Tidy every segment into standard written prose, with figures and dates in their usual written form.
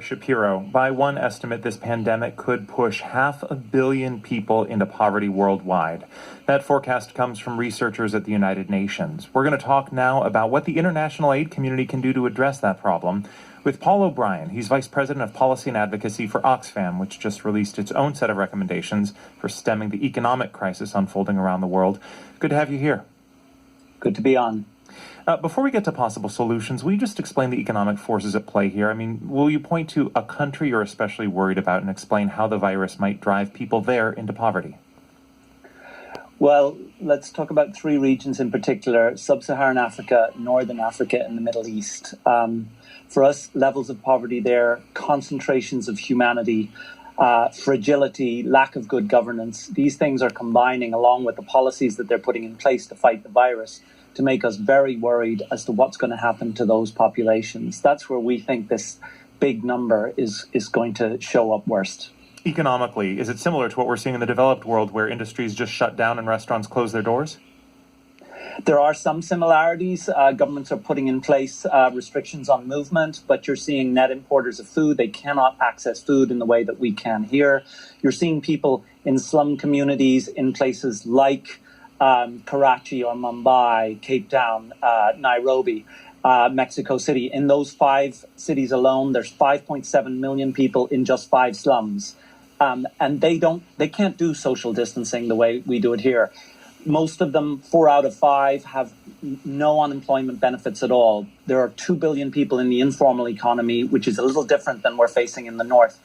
Shapiro, by one estimate, this pandemic could push 500 million people into poverty worldwide. That forecast comes from researchers at the United Nations. We're going to talk now about what the international aid community can do to address that problem with Paul O'Brien. He's Vice President of Policy and Advocacy for Oxfam, which just released its own set of recommendations for stemming the economic crisis unfolding around the world. Good to have you here. Good to be on. Before we get to possible solutions, will you just explain the economic forces at play here? I mean, will you point to a country you're especially worried about and explain how the virus might drive people there into poverty? Well, let's talk about three regions in particular: Sub-Saharan Africa, Northern Africa, and the Middle East. For us, levels of poverty there, concentrations of humanity, fragility, lack of good governance, these things are combining along with the policies that they're putting in place to fight the virus to make us very worried as to what's going to happen to those populations. That's where we think this big number is going to show up worst. Economically, is it similar to what we're seeing in the developed world where industries just shut down and restaurants close their doors? There are some similarities. Governments are putting in place restrictions on movement, but you're seeing net importers of food. They cannot access food in the way that we can here. You're seeing people in slum communities in places like Karachi or Mumbai, Cape Town, Nairobi, Mexico City. In those 5 cities alone, there's 5.7 million people in just 5 slums. And they can't do social distancing the way we do it here. Most of them, 4 out of 5, have no unemployment benefits at all. There are 2 billion people in the informal economy, which is a little different than we're facing in the north.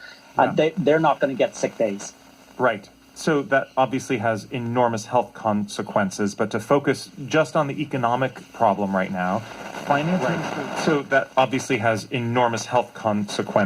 They're not going to get sick days. Right. So that obviously has enormous health consequences, but to focus just on the economic problem right now, financing. Right. So that obviously has enormous health consequences.